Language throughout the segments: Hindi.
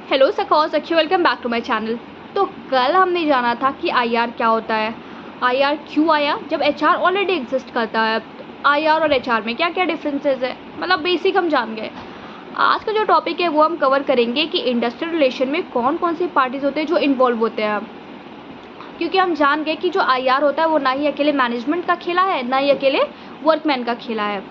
हेलो सखी, welcome back to my channel. तो कल हमने जाना था कि आईआर क्या होता है, आईआर क्यों आया जब एचआर ऑलरेडी एग्जिस्ट करता है। आईआर और एचआर में क्या क्या डिफरेंसेस है, मतलब बेसिक हम जान गए। आज का जो टॉपिक है वो हम कवर करेंगे कि इंडस्ट्रियल रिलेशन में कौन कौन से पार्टीज होते हैं जो इन्वॉल्व होते हैं। क्योंकि हम जान गए कि जो आईआर होता है वो ना ही अकेले मैनेजमेंट का खेला है, ना ही अकेले वर्कमैन का खेला है।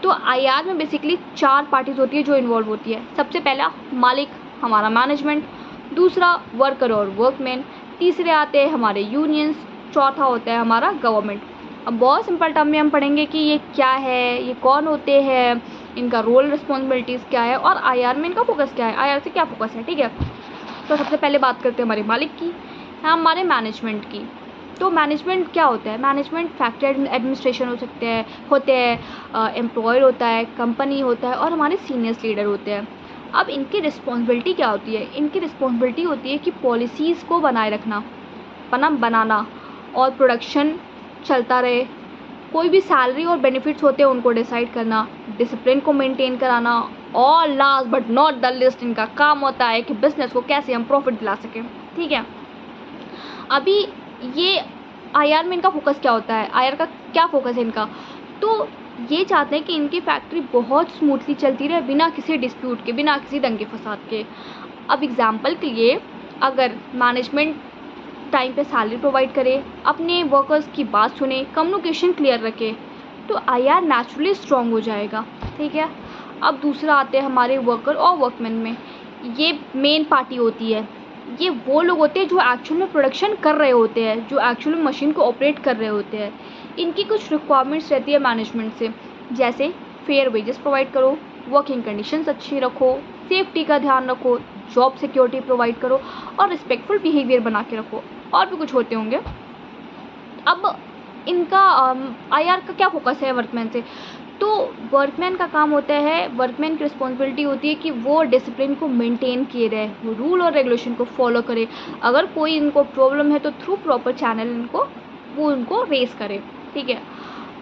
तो आईआर में बेसिकली 4 पार्टीज होती है जो इन्वॉल्व होती है। सबसे पहला मालिक, हमारा मैनेजमेंट। दूसरा वर्कर और वर्कमैन। तीसरे आते हैं हमारे यूनियंस। चौथा होता है हमारा गवर्नमेंट। अब बहुत सिंपल टर्म में हम पढ़ेंगे कि ये क्या है, ये कौन होते हैं, इनका रोल रिस्पॉन्सिबिलिटीज़ क्या है और आईआर में इनका फोकस क्या है, आईआर से क्या फोकस है। ठीक है, तो सबसे पहले बात करते हैं हमारे मालिक की, हमारे मैनेजमेंट की। तो मैनेजमेंट क्या होता है? मैनेजमेंट फैक्ट्री एडमिनिस्ट्रेशन होते हैं, एम्प्लॉयर होता है, कंपनी होता है और हमारे सीनियर्स लीडर होते हैं। अब इनकी रिस्पॉन्सिबिलिटी क्या होती है? इनकी रिस्पॉन्सिबिलिटी होती है कि पॉलिसीज़ को बनाए रखना, बनाना और प्रोडक्शन चलता रहे। कोई भी सैलरी और बेनिफिट्स होते हैं उनको डिसाइड करना, डिसिप्लिन को मेंटेन कराना और last but not the list इनका काम होता है कि बिजनेस को कैसे हम प्रॉफिट दिला सकें। ठीक है, अभी ये आईआर में इनका फोकस क्या होता है, आईआर का क्या फोकस है इनका? तो ये चाहते हैं कि इनकी फैक्ट्री बहुत स्मूथली चलती रहे, बिना किसी डिस्प्यूट के, बिना किसी दंगे फसाद के। अब एग्जांपल के लिए, अगर मैनेजमेंट टाइम पे सैलरी प्रोवाइड करे, अपने वर्कर्स की बात सुने, कम्युनिकेशन क्लियर रखे, तो आईआर नेचुरली स्ट्रॉन्ग हो जाएगा। ठीक है, अब दूसरा आते हैं हमारे वर्कर और वर्कमैन में। ये मेन पार्टी होती है, ये वो लोग होते हैं जो एक्चुअल में प्रोडक्शन कर रहे होते हैं, जो एक्चुअल में मशीन को ऑपरेट कर रहे होते हैं। इनकी कुछ रिक्वायरमेंट्स रहती है मैनेजमेंट से, जैसे फेयर वेजेस प्रोवाइड करो, वर्किंग कंडीशंस अच्छी रखो, सेफ्टी का ध्यान रखो, जॉब सिक्योरिटी प्रोवाइड करो और रिस्पेक्टफुल बिहेवियर बना के रखो। और भी कुछ होते होंगे। अब इनका आईआर का क्या फोकस है वर्कमैन से? तो वर्कमैन का काम होता है, वर्कमैन की रिस्पॉन्सिबिलिटी होती है कि वो डिसिप्लिन को मेंटेन किए रहे, वो रूल और रेगुलेशन को फॉलो करे। अगर कोई इनको प्रॉब्लम है तो थ्रू प्रॉपर चैनल वो उनको रेस करे। ठीक है,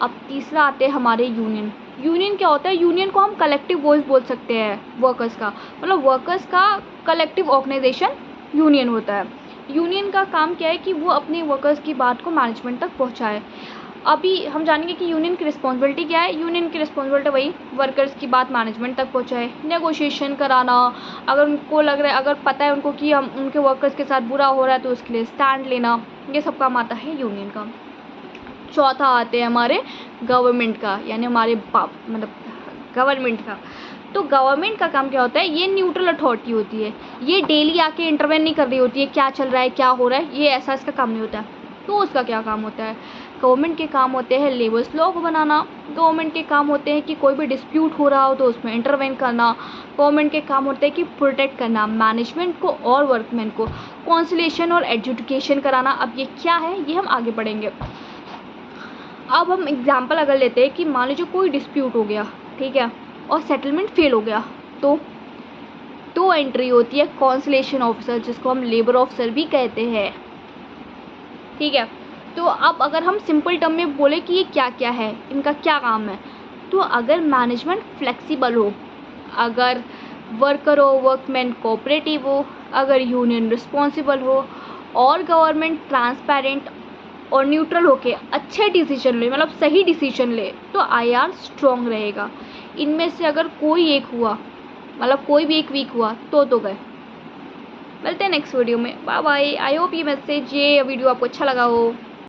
अब तीसरा आते हैं हमारे यूनियन। यूनियन क्या होता है? यूनियन को हम कलेक्टिव वॉइस बोल सकते हैं वर्कर्स का, मतलब वर्कर्स का कलेक्टिव ऑर्गेनाइजेशन यूनियन होता है। यूनियन का काम क्या है कि वो अपने वर्कर्स की बात को मैनेजमेंट तक पहुंचाए। अभी हम जानेंगे कि यूनियन की रिस्पॉन्सिबिलिटी क्या है। यूनियन की रिस्पॉन्सिबिलिटी वही वर्कर्स की बात मैनेजमेंट तक पहुंचाए, नेगोशिएशन कराना, अगर उनको लग रहा है, अगर पता है उनको कि हम उनके वर्कर्स के साथ बुरा हो रहा है तो उसके लिए स्टैंड लेना, ये सब काम आता है यूनियन का। चौथा आते हैं हमारे गवर्नमेंट का, यानी हमारे मतलब गवर्नमेंट का। तो गवर्नमेंट का काम क्या होता है? ये न्यूट्रल अथॉरिटी होती है, ये डेली आके इंटरवेन नहीं कर रही होती है क्या चल रहा है, क्या हो रहा है, ये ऐसा इसका काम नहीं होता है। तो उसका क्या काम होता है? गवर्नमेंट के काम होते हैं लेबर्स लॉ को बनाना, गवर्नमेंट के काम होते हैं कि कोई भी डिस्प्यूट हो रहा हो तो उसमें इंटरवेन करना, गवर्नमेंट के काम होते हैं कि प्रोटेक्ट करना मैनेजमेंट को और वर्कमैन को, कॉन्सिलेशन और एडजुडिकेशन कराना। अब ये क्या है ये हम आगे पढ़ेंगे। अब हम एग्जाम्पल अगर लेते हैं कि मान लीजिए कोई डिस्प्यूट हो गया, ठीक है, और सेटलमेंट फेल हो गया, तो एंट्री होती है कॉन्सिलेशन ऑफिसर, जिसको हम लेबर ऑफिसर भी कहते हैं। ठीक है, तो अब अगर हम सिंपल टर्म में बोले कि ये क्या क्या है, इनका क्या काम है, तो अगर मैनेजमेंट फ्लेक्सिबल हो, अगर वर्कर हो वर्कमैन कोऑपरेटिव हो, अगर यूनियन रिस्पॉन्सिबल हो और गवर्नमेंट ट्रांसपेरेंट और न्यूट्रल होके अच्छे डिसीजन ले, मतलब सही डिसीजन ले, तो आईआर स्ट्रॉन्ग रहेगा। इनमें से अगर कोई एक हुआ, मतलब कोई भी एक वीक हुआ, तो गए। मिलते हैं नेक्स्ट वीडियो में। Bye bye. आई होप ये वीडियो आपको अच्छा लगा हो।